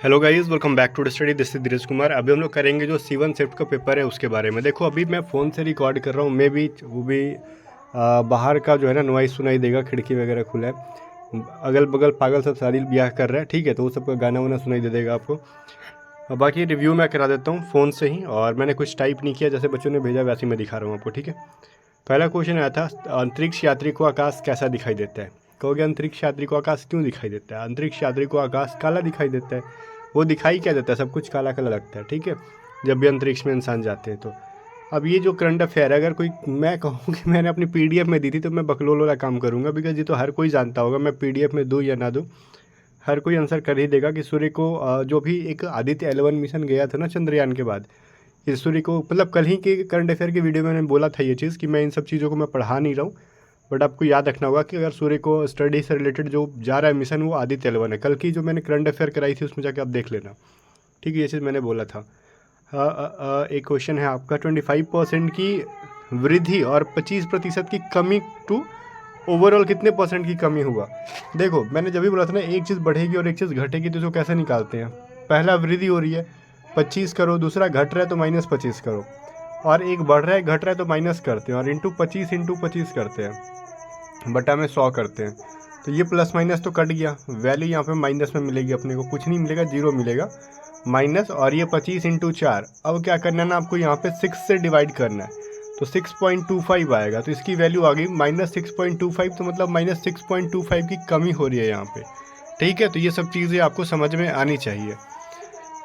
Hello guys, welcome back to the study. This is Dheeraj Kumar. अभी हम लोग करेंगे जो C1 शिफ्ट का पेपर है उसके बारे में। देखो, अभी मैं फ़ोन से रिकॉर्ड कर रहा हूँ, मैं भी वो भी बाहर का जो है ना नॉइस सुनाई देगा, खिड़की वगैरह खुला है, अगल बगल पागल सब शादी ब्याह कर रहा है, ठीक है, तो वो सब का गाना वाना सुनाई दे देगा आपको। बाकी रिव्यू मैं करा देता हूँ फ़ोन से ही, और मैंने कुछ टाइप नहीं किया, जैसे बच्चों ने भेजा वैसे ही मैं दिखा रहा हूँ आपको, ठीक है। पहला क्वेश्चन आया था, अंतरिक्ष यात्री को आकाश कैसा दिखाई देता है। कहोगे अंतरिक्ष यात्री को आकाश क्यों दिखाई देता है। अंतरिक्ष यात्री को आकाश काला दिखाई देता है। वो दिखाई क्या देता है, सब कुछ काला काला लगता है, ठीक है, जब भी अंतरिक्ष में इंसान जाते हैं तो। अब ये जो करंट अफेयर है, अगर कोई मैं कहूँ कि मैंने अपनी PDF में दी थी तो मैं बकलोल वाला काम करूँगा, बिकॉज ये तो हर कोई जानता होगा, मैं PDF में दूँ या ना दूँ, हर कोई आंसर कर ही देगा कि सूर्य को जो भी एक आदित्य 11 मिशन गया था ना चंद्रयान के बाद, इस सूर्य को, मतलब कल ही के करंट अफेयर की वीडियो में मैंने बोला था ये चीज़ कि मैं इन सब चीज़ों को मैं पढ़ा नहीं रहा हूँ, बट आपको याद रखना होगा कि अगर सूर्य को स्टडी से रिलेटेड जो जा रहा है मिशन वो आदित्य 11 है। कल की जो मैंने करंट अफेयर कराई थी उसमें जाके आप देख लेना, ठीक है, ये चीज़ मैंने बोला था। एक क्वेश्चन है आपका, 25% की वृद्धि और 25% की कमी टू ओवरऑल कितने परसेंट की कमी हुआ। देखो, मैंने जब भी बोला था ना, एक चीज़ बढ़ेगी और एक चीज़ घटेगी तो इसको कैसे निकालते हैं। पहला वृद्धि हो रही है 25 करो, दूसरा घट रहा है तो -25 करो, और एक बढ़ रहा है घट रहा है तो माइनस करते हैं, और इंटू 25 करते हैं, बटा में 100 करते हैं, तो ये प्लस माइनस तो कट गया, वैल्यू यहाँ पे माइनस में मिलेगी, अपने को कुछ नहीं मिलेगा, 0 मिलेगा माइनस, और ये 25 × 4। अब क्या करना है ना, आपको यहाँ पे 6 से डिवाइड करना है, तो 6.25 आएगा, तो इसकी वैल्यू आ गई -6.25, तो मतलब -6.25 की कमी हो रही है यहाँ पे, ठीक है। तो ये सब चीज़ें आपको समझ में आनी चाहिए।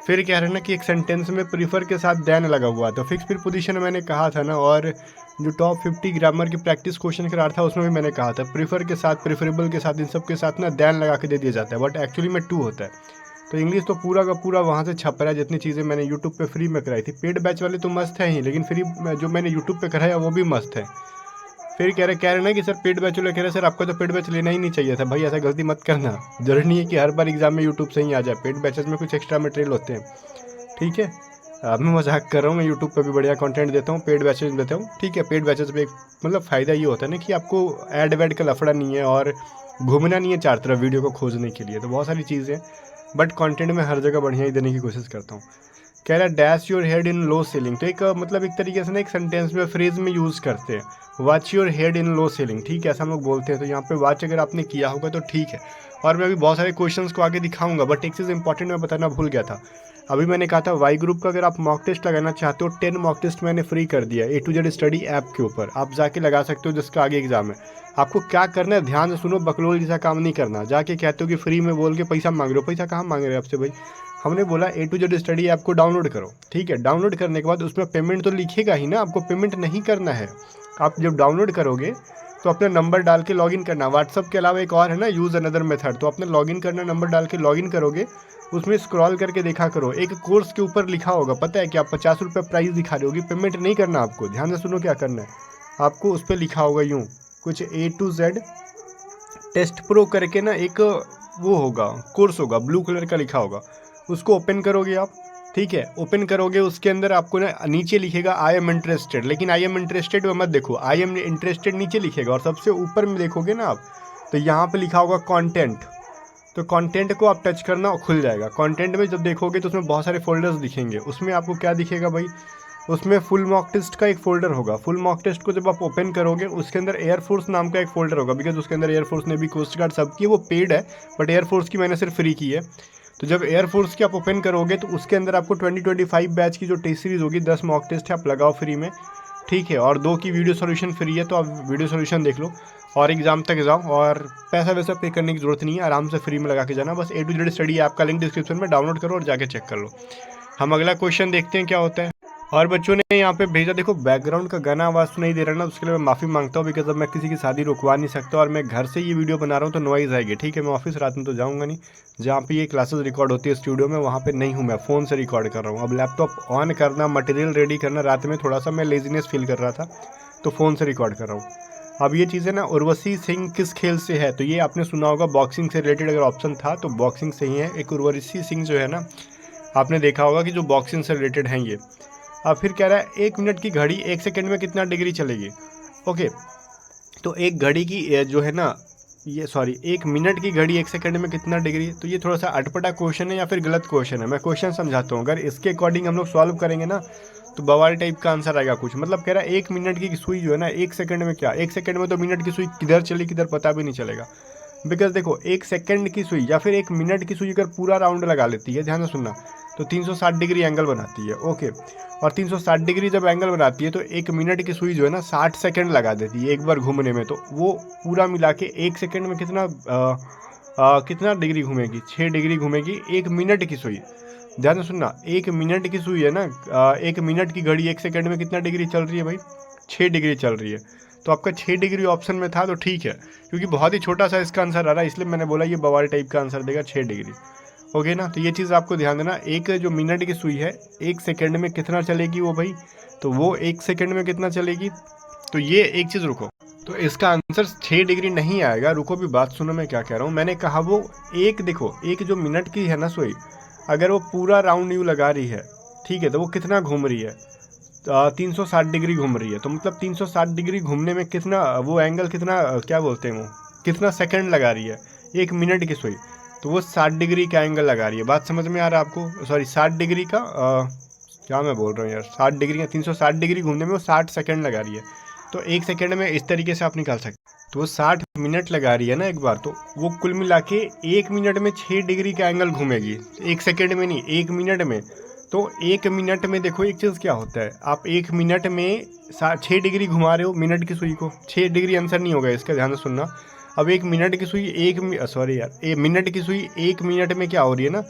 फिर कह रहे हैं ना कि एक सेंटेंस में प्रीफर के साथ देन लगा हुआ था, फिक्स प्रीपोजिशन मैंने कहा था ना, और जो टॉप 50 ग्रामर की प्रैक्टिस क्वेश्चन करा था उसमें भी मैंने कहा था प्रीफर के साथ, प्रीफरेबल के साथ, इन सब के साथ ना देन लगा के दे दिया जाता है, बट एक्चुअली में टू होता है। तो इंग्लिश तो पूरा का पूरा वहाँ से छप रहा है, जितनी चीज़ें मैंने यूट्यूब पे फ्री में कराई थी। पेड बैच वाले तो मस्त है ही, लेकिन फ्री जो मैंने यूट्यूब पे कराया वो भी मस्त है। फिर कह रहे ना कि सर पेड बैच वाले कह रहे सर आपको तो पेड बैच लेना ही नहीं चाहिए था। भाई ऐसा गलती मत करना, जरूरी नहीं है कि हर बार एग्जाम में यूट्यूब से ही आ जाए, पेड बैचेज में कुछ एक्स्ट्रा मटेरियल होते हैं, ठीक है। अब मैं मजाक कर रहा हूँ, मैं यूट्यूब पर भी बढ़िया कंटेंट देता हूँ, पेड बैचेज देता हूँ, ठीक है। पेड बैचेज पे एक मतलब फ़ायदा ये होता है ना कि आपको ऐड वैड का लफड़ा नहीं है, और घूमना नहीं है चार तरफ वीडियो को खोजने के लिए, तो बहुत सारी चीज़ें, बट कंटेंट में हर जगह बढ़िया ही देने की कोशिश करता हूँ। कह रहा है dash your head in low ceiling, तो एक मतलब एक तरीके से ना एक सेंटेंस में फ्रेज में यूज़ करते हैं, watch your head in low ceiling, ठीक है, ऐसा हम लोग बोलते हैं। तो यहाँ पे वॉच अगर आपने किया होगा तो ठीक है, और मैं अभी बहुत सारे क्वेश्चंस को आगे दिखाऊंगा, बट एक चीज़ इंपॉर्टेंट मैं बताना भूल गया था। अभी मैंने कहा था वाई ग्रुप का अगर आप मॉक टेस्ट लगाना चाहते हो, 10 मॉक टेस्ट मैंने फ्री कर दिया A to Z study app के ऊपर, आप जाके लगा सकते हो, जिसका आगे एग्जाम है। आपको क्या करना है, ध्यान से सुनो, बकलोल जैसा काम नहीं करना, जाके कहते हो कि फ्री में बोल के पैसा मांग रहे हो। पैसा कहाँ मांग रहे हैं आपसे भाई, हमने बोला A to Z study app को डाउनलोड करो, ठीक है। डाउनलोड करने के बाद उसमें पेमेंट तो लिखेगा ही ना, आपको पेमेंट नहीं करना है। आप जब डाउनलोड करोगे तो अपना नंबर डाल के लॉगिन करना। व्हाट्सअप के अलावा एक और है ना, यूज़ अनदर मेथड, तो अपना लॉगिन करना, नंबर डाल के लॉगिन करोगे, उसमें स्क्रॉल करके देखा करो, एक कोर्स के ऊपर लिखा होगा, पता है कि आप 50 रुपये प्राइस दिखा रहे होगी, पेमेंट नहीं करना आपको। ध्यान से सुनो क्या करना है आपको, उस पर लिखा होगा यूँ कुछ A to Z टेस्ट प्रो करके ना, एक वो होगा कोर्स होगा, ब्लू कलर का लिखा होगा, उसको ओपन करोगे आप, ठीक है। ओपन करोगे, उसके अंदर आपको ना नीचे लिखेगा आई एम इंटरेस्टेड, लेकिन आई एम इंटरेस्टेड में मत देखो, आई एम इंटरेस्टेड नीचे लिखेगा, और सबसे ऊपर में देखोगे ना आप, तो यहाँ पे लिखा होगा कंटेंट, तो कंटेंट को आप टच करना, खुल जाएगा। कंटेंट में जब देखोगे तो उसमें बहुत सारे फोल्डर्स दिखेंगे, उसमें आपको क्या दिखेगा भाई, उसमें फुल मॉक टेस्ट का एक फ़ोल्डर होगा। फुल मॉक टेस्ट को जब आप ओपन करोगे, उसके अंदर एयरफोर्स नाम का एक फ़ोल्डर होगा, बिकॉज उसके अंदर एयरफोर्स ने भी, कोस्ट गार्ड सब की, वो पेड है, बट एयरफोर्स की मैंने सिर्फ फ्री की है। तो जब एयरफोर्स की आप ओपन करोगे तो उसके अंदर आपको 2025 बैच की जो टेस्ट सीरीज़ होगी, 10 मॉक टेस्ट है, आप लगाओ फ्री में, ठीक है, और 2 की वीडियो सोल्यूशन फ्री है, तो आप वीडियो सोल्यूशन देख लो और एग्जाम तक जाओ, और पैसा वैसा पे करने की जरूरत नहीं है, आराम से फ्री में लगा के जाना। बस A to Z study app का लिंक डिस्क्रिप्शन में डाउनलोड करो और जाके चेक कर लो। हम अगला क्वेश्चन देखते हैं क्या होता है। और बच्चों ने यहाँ पे भेजा, देखो बैकग्राउंड का गाना आवाज़ सुनाई दे रहा है ना, उसके लिए मैं माफ़ी मांगता हूँ, बिकॉज अब मैं किसी की शादी रुकवा नहीं सकता, और मैं घर से ये वीडियो बना रहा हूँ तो नॉइज़ आएगी, ठीक है। मैं ऑफिस रात में तो जाऊँगा नहीं, जहाँ पे ये क्लासेस रिकॉर्ड होती है स्टूडियो में, वहाँ पे नहीं हूँ, मैं फ़ोन से रिकॉर्ड कर रहा हूँ। अब लैपटॉप ऑन करना, मटेरियल रेडी करना, रात में थोड़ा सा मैं लेजीनेस फील कर रहा था, तो फ़ोन से रिकॉर्ड कर रहा हूँ। अब ये चीज़ें ना, उर्वशी सिंह किस खेल से है, तो ये आपने सुना होगा, बॉक्सिंग से रिलेटेड अगर ऑप्शन था तो बॉक्सिंग से ही है। एक उर्वशी सिंह जो है ना, आपने देखा होगा कि जो बॉक्सिंग से रिलेटेड हैं ये। अब फिर कह रहा है 1 मिनट की घड़ी 1 सेकंड में कितना डिग्री चलेगी। ओके, तो एक घड़ी की जो है ना ये सॉरी 1 मिनट की घड़ी 1 सेकंड में कितना डिग्री, तो ये थोड़ा सा अटपटा क्वेश्चन है या फिर गलत क्वेश्चन है। मैं क्वेश्चन समझाता हूँ, अगर इसके अकॉर्डिंग हम लोग सॉल्व करेंगे ना तो बवाल टाइप का आंसर आएगा कुछ। मतलब कह रहा है 1 मिनट की सुई जो है ना 1 सेकंड में क्या, 1 सेकंड में तो मिनट की सुई किधर चली किधर पता भी नहीं चलेगा। बिकॉज देखो 1 सेकंड की सुई या फिर 1 मिनट की सुई अगर पूरा राउंड लगा लेती है, ध्यान से सुनना, तो 360 डिग्री एंगल बनाती है। ओके, और 360 डिग्री जब एंगल बनाती है तो 1 मिनट की सुई जो है ना 60 सेकंड लगा देती है एक बार घूमने में। तो वो पूरा मिला के 1 सेकंड में कितना डिग्री घूमेगी, 6 डिग्री घूमेगी 1 मिनट की सुई। ध्यान से सुनना, 1 मिनट की सुई है ना, 1 मिनट की घड़ी 1 सेकंड में कितना डिग्री चल रही है भाई, 6 डिग्री चल रही है। तो आपका 6 डिग्री ऑप्शन में था तो ठीक है, क्योंकि बहुत ही छोटा सा इसका आंसर आ रहा है, इसलिए मैंने बोला ये बवाल टाइप का आंसर देगा 6 डिग्री। ओके ना, तो ये चीज़ आपको ध्यान देना। एक जो मिनट की सुई है 1 सेकंड में कितना चलेगी वो भाई, तो वो 1 सेकंड में कितना चलेगी, तो ये एक चीज़ रुको, तो इसका आंसर 6 डिग्री नहीं आएगा। रुको भी बात सुनो मैं क्या कह रहा हूँ। मैंने कहा वो एक, देखो एक जो मिनट की है ना सुई, अगर वो पूरा राउंड यू लगा रही है, ठीक है, तो वो कितना घूम रही है, 360 डिग्री घूम रही है। तो मतलब 360 डिग्री घूमने में कितना वो एंगल कितना क्या बोलते हैं वो, कितना सेकंड लगा रही है 1 मिनट की सुई, तो वो 60 डिग्री का एंगल लगा रही है। बात समझ में आ रहा है आपको, सॉरी 60 डिग्री का क्या मैं बोल रहा हूँ यार, 60 डिग्री या 360 डिग्री घूमने में वो 60 सेकंड लगा रही है। तो 1 सेकंड में इस तरीके से आप निकाल सकते, तो वो 60 मिनट लगा रही है ना एक बार, तो वो कुल मिला के 1 मिनट में 6 डिग्री का एंगल घूमेगी, 1 सेकंड में नहीं 1 मिनट में। तो 1 मिनट में देखो एक चीज़ क्या होता है, आप 1 मिनट में 6 डिग्री घुमा रहे हो मिनट की सुई को, 6 डिग्री आंसर नहीं होगा इसका, ध्यान से सुनना। अब 1 मिनट की सुई सॉरी यार, मिनट की सुई 1 मिनट में क्या हो रही है ना,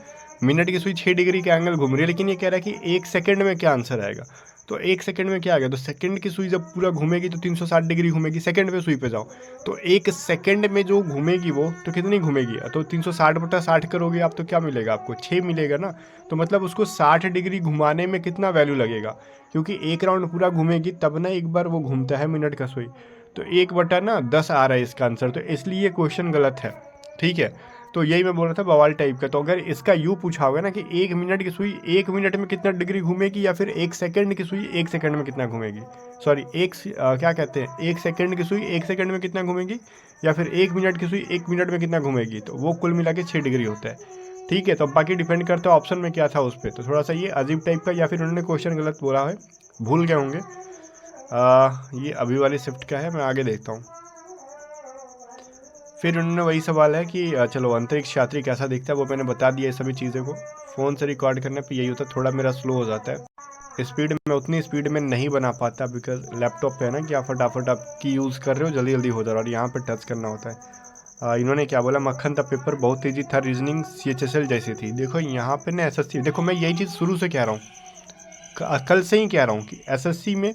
मिनट की सुई 6 डिग्री का एंगल घूम रही है, लेकिन ये कह रहा है कि 1 सेकंड में क्या आंसर आएगा। तो 1 सेकंड में क्या आ गया, तो सेकंड की सुई जब पूरा घूमेगी तो 360 डिग्री घूमेगी। सेकंड पे सुई पे जाओ, तो 1 सेकंड में जो घूमेगी वो तो कितनी घूमेगी, तो 360/60 करोगे आप तो क्या मिलेगा आपको, 6 मिलेगा ना। तो मतलब उसको 60 डिग्री घुमाने में कितना वैल्यू लगेगा, क्योंकि एक राउंड पूरा घूमेगी तब ना एक बार वो घूमता है मिनट का सुई। तो 1/10 आ रहा है इसका आंसर, तो इसलिए ये क्वेश्चन गलत है, ठीक है। तो यही मैं बोल रहा था बवाल टाइप का। तो अगर इसका यू पूछा होगा ना कि 1 मिनट की सुई 1 मिनट में कितना डिग्री घूमेगी, या फिर 1 सेकंड की सुई 1 सेकंड में कितना घूमेगी, सॉरी क्या कहते हैं, 1 सेकंड की सुई 1 सेकंड में कितना घूमेगी, या फिर 1 मिनट की सुई 1 मिनट में कितना घूमेगी, तो वो कुल मिला के 6 डिग्री होता है, ठीक है। तो बाकी डिपेंड करता है ऑप्शन में क्या था उस पर। तो थोड़ा सा ये अजीब टाइप का, या फिर उन्होंने क्वेश्चन गलत बोला है, भूल गए होंगे। ये अभी वाली शिफ्ट का है, मैं आगे देखता हूँ। फिर उन्होंने वही सवाल है कि चलो अंतरिक्ष यात्री कैसा दिखता है, वो मैंने बता दिया ये सभी चीज़ों को। फ़ोन से रिकॉर्ड करने पे यही होता है, थोड़ा मेरा स्लो हो जाता है, स्पीड में उतनी स्पीड में नहीं बना पाता, बिकॉज लैपटॉप पे है ना कि आप फटाफट आप की यूज़ कर रहे हो, जल्दी जल्दी हो जा रहा है, और यहाँ पे टच करना होता है। इन्होंने क्या बोला, मक्खन था पेपर बहुत तेजी था, रीजनिंग CHSL जैसी थी। देखो यहाँ पे ना SSC, देखो मैं यही चीज़ शुरू से कह रहा हूँ, कल से ही कह रहा हूँ कि SSC में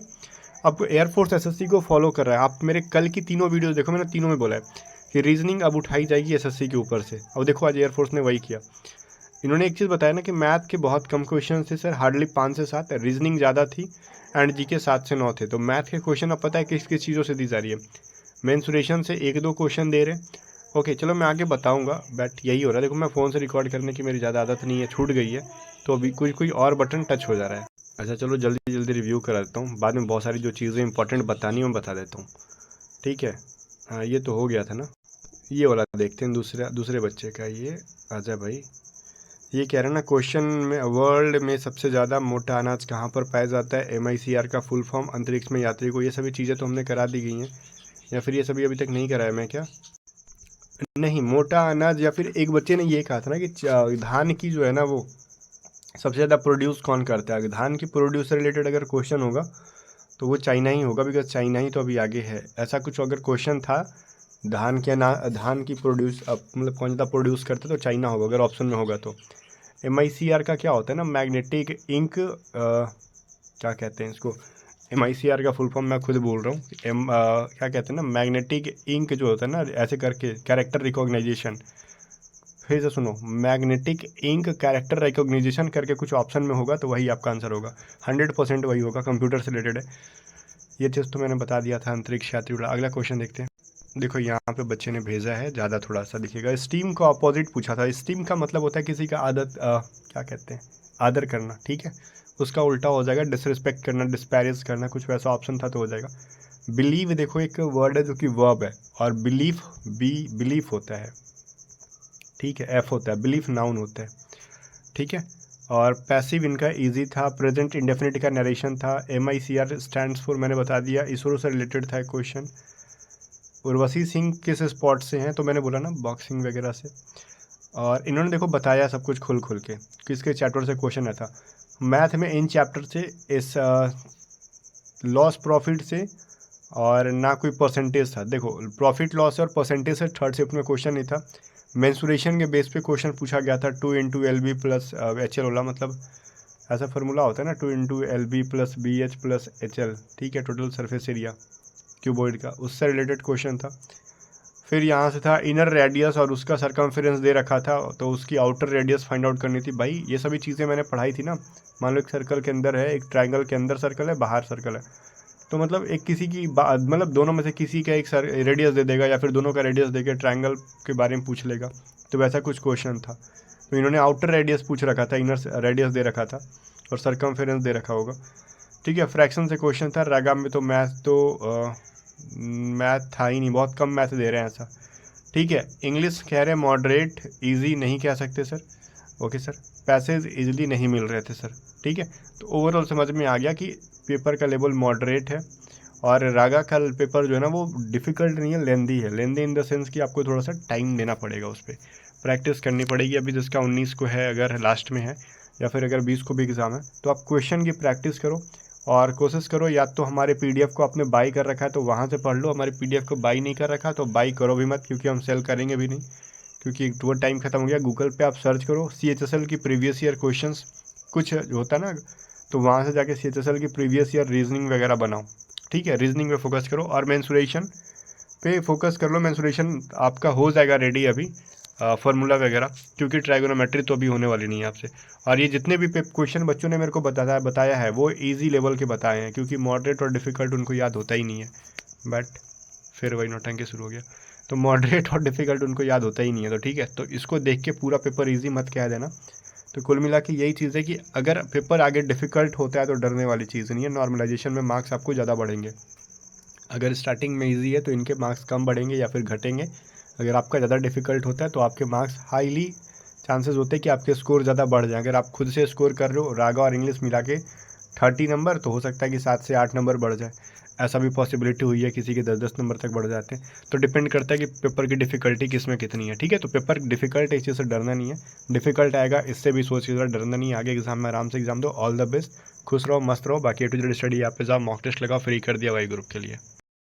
अब एयरफोर्स SSC को फॉलो कर रहा है। आप मेरे कल की तीनों वीडियोस देखो, मैंने तीनों में बोला है कि रीजनिंग अब उठाई जाएगी SSC के ऊपर से। अब देखो आज एयरफोर्स ने वही किया। इन्होंने एक चीज़ बताया ना कि मैथ के बहुत कम क्वेश्चन थे सर, हार्डली 5 से 7, रीजनिंग ज़्यादा थी, एंड GK 7 से 9 थे। तो मैथ के क्वेश्चन अब पता है किस किस चीज़ों से दी जा रही है, मेंसुरेशन से 1-2 क्वेश्चन दे रहे। ओके चलो मैं आगे बताऊंगा, बट यही हो रहा है। देखो मैं फ़ोन से रिकॉर्ड करने की मेरी ज़्यादा आदत नहीं है, छूट गई है, तो अभी कोई और बटन टच हो जा रहा है। अच्छा चलो जल्दी जल्दी रिव्यू करा देता हूँ, बाद में बहुत सारी जो चीज़ें इंपॉर्टेंट बतानी है मैं बता देता हूँ, ठीक है। हाँ ये तो हो गया था ना। ये वाला देखते हैं दूसरे बच्चे का। ये अजय भाई ये कह रहे हैं ना, क्वेश्चन में वर्ल्ड में सबसे ज़्यादा मोटा अनाज कहाँ पर पाया जाता है, MICR का फुल फॉर्म, अंतरिक्ष में यात्री को। ये सभी चीज़ें तो हमने करा दी गई हैं, या फिर ये सभी अभी तक नहीं कराया मैं क्या, नहीं। मोटा अनाज, या फिर एक बच्चे ने ये कहा था ना कि धान की जो है ना वो सबसे ज़्यादा प्रोड्यूस कौन करता है। धान की प्रोड्यूस से रिलेटेड अगर क्वेश्चन होगा तो वो चाइना ही होगा, बिकॉज चाइना ही तो अभी आगे है। ऐसा कुछ अगर क्वेश्चन था धान की प्रोड्यूस मतलब कौन ज़्यादा प्रोड्यूस करता है तो चाइना होगा, अगर ऑप्शन में होगा तो। MICR का क्या होता है ना, मैग्नेटिक इंक, क्या कहते हैं इसको, MICR का फुल फॉर्म मैं खुद बोल रहा हूँ, क्या कहते हैं ना, मैग्नेटिक इंक जो होता है ना, ऐसे करके कैरेक्टर रिकॉग्नाइजेशन। फिर से सुनो, मैग्नेटिक इंक कैरेक्टर रिकॉग्नाइजेशन करके कुछ ऑप्शन में होगा, तो वही आपका आंसर होगा, 100% वही होगा, कंप्यूटर से रिलेटेड है। ये चीज़ तो मैंने बता दिया था, अंतरिक्ष यात्री उड़ा। अगला क्वेश्चन देखते हैं। देखो यहाँ पे बच्चे ने भेजा है, ज़्यादा थोड़ा सा दिखेगा। स्टीम का अपोजिट पूछा था। स्टीम का मतलब होता है किसी का क्या कहते हैं, आदर करना, ठीक है। उसका उल्टा हो जाएगा डिसरिस्पेक्ट करना, डिस्पैरेज करना, कुछ वैसा ऑप्शन था तो हो जाएगा। बिलीव देखो एक वर्ड है जो कि वर्ब है, और बिलीफ होता है, ठीक है, एफ होता है, बिलीफ नाउन होता है, ठीक है। और पैसिव इनका इजी था। प्रेजेंट इंडेफिनिट का नरेशन था। MICR स्टैंड्स फॉर मैंने बता दिया, इसरो से रिलेटेड था क्वेश्चन। उर्वशी सिंह किस स्पॉट से हैं, तो मैंने बोला ना बॉक्सिंग वगैरह से। और इन्होंने देखो बताया सब कुछ खुल के किसके चैप्टर से क्वेश्चन आया था। मैथ में इन चैप्टर से, इस लॉस प्रॉफिट से, और ना कोई परसेंटेज था। देखो प्रॉफिट लॉस और परसेंटेज से थर्ड शिफ्ट में क्वेश्चन नहीं था। मेंसुरेशन के बेस पे क्वेश्चन पूछा गया था। 2 × LB प्लस HL होला, मतलब ऐसा फार्मूला होता है ना, 2 × LB plus BH plus HL, ठीक है, टोटल सरफेस एरिया क्यूबॉइड का, उससे रिलेटेड क्वेश्चन था। फिर यहाँ से था इनर रेडियस और उसका सरकमफेरेंस दे रखा था, तो उसकी आउटर रेडियस फाइंड आउट करनी थी। भाई ये सभी चीज़ें मैंने पढ़ाई थी ना। मान लो एक सर्कल के अंदर है, एक ट्रायंगल के अंदर सर्कल है, बाहर सर्कल है, तो मतलब एक किसी की मतलब दोनों में से किसी का एक रेडियस दे देगा, या फिर दोनों का रेडियस देके ट्रायंगल के बारे में पूछ लेगा, तो वैसा कुछ क्वेश्चन था। तो इन्होंने आउटर रेडियस पूछ रखा था, इनर रेडियस दे रखा था, और सरकमफेरेंस दे रखा होगा, ठीक है। फ्रैक्शन से क्वेश्चन था। रागा में तो मैथ था ही नहीं, बहुत कम मैथ दे रहे हैं ऐसा, ठीक है। इंग्लिश कह रहे हैं मॉडरेट, इजी नहीं कह सकते sir, okay sir. Passage easily नहीं मिल रहे थे सर, ठीक है। तो ओवरऑल समझ में आ गया कि पेपर का लेवल मॉडरेट है, और रागा का पेपर जो है ना वो डिफ़िकल्ट नहीं है, लेंदी है। लेंदी इन द सेंस कि आपको थोड़ा सा टाइम देना पड़ेगा, उस पर प्रैक्टिस करनी पड़ेगी। अभी जिसका 19 को है, अगर लास्ट में है, या फिर अगर 20 को भी एग्ज़ाम है, तो आप क्वेश्चन की प्रैक्टिस करो, और कोशिश करो या तो हमारे PDF को आपने बाई कर रखा है तो वहाँ से पढ़ लो। हमारे PDF को बाई नहीं कर रखा तो बाई करो भी मत, क्योंकि हम सेल करेंगे भी नहीं, क्योंकि वो टाइम खत्म हो गया। गूगल पे आप सर्च करो CHSL की प्रीवियस ईयर क्वेश्चंस, कुछ होता ना, तो वहाँ से जाके CHSL की प्रीवियस ईयर रीजनिंग वगैरह बनाओ, ठीक है। रीजनिंग पे फोकस करो, और मेंसुरेशन पे फोकस कर लो। मेंसुरेशन आपका हो जाएगा रेडी अभी, फार्मूला वगैरह, क्योंकि ट्राइगोनोमेट्री तो अभी होने वाली नहीं है आपसे। और ये जितने भी क्वेश्चन बच्चों ने मेरे को बताया है वो इजी लेवल के बताए हैं, क्योंकि मॉडरेट और डिफ़िकल्ट उनको याद होता ही नहीं है। बट फिर वही नौटंकी शुरू हो गया। तो मॉडरेट और डिफ़िकल्ट उनको याद होता ही नहीं है, तो ठीक है। तो इसको देख के पूरा पेपर ईजी मत कह देना। तो कुल मिला के यही चीज़ है कि अगर पेपर आगे डिफ़िकल्ट होता है तो डरने वाली चीज़ नहीं है। नॉर्मलाइजेशन में मार्क्स आपको ज़्यादा बढ़ेंगे। अगर स्टार्टिंग में इजी है तो इनके मार्क्स कम बढ़ेंगे या फिर घटेंगे। अगर आपका ज़्यादा डिफ़िकल्ट होता है तो आपके मार्क्स हाईली चांसेस होते हैं कि आपके स्कोर ज़्यादा बढ़ जाए। अगर आप खुद से स्कोर कर रहे हो रागा और इंग्लिश मिला के 30 नंबर, तो हो सकता है कि 7 से 8 नंबर बढ़ जाए। ऐसा भी पॉसिबिलिटी हुई है, किसी के 10-10 नंबर तक बढ़ जाते हैं। तो डिपेंड करता है कि पेपर की डिफ़िकल्टी किस में कितनी है, ठीक है। तो पेपर डिफ़िकल्ट है, इस चीज़ से डरना नहीं है। डिफ़िकल्ट आएगा इससे भी सोच के डरना नहीं है। आगे एग्जाम में आराम से एग्जाम दो। ऑल द बेस्ट, खुश रहो, मस्त रहो। बाकी A to Z स्टडी यहाँ पे जाओ, मॉक टेस्ट लगाओ, फ्री कर दिया वाई ग्रुप के लिए।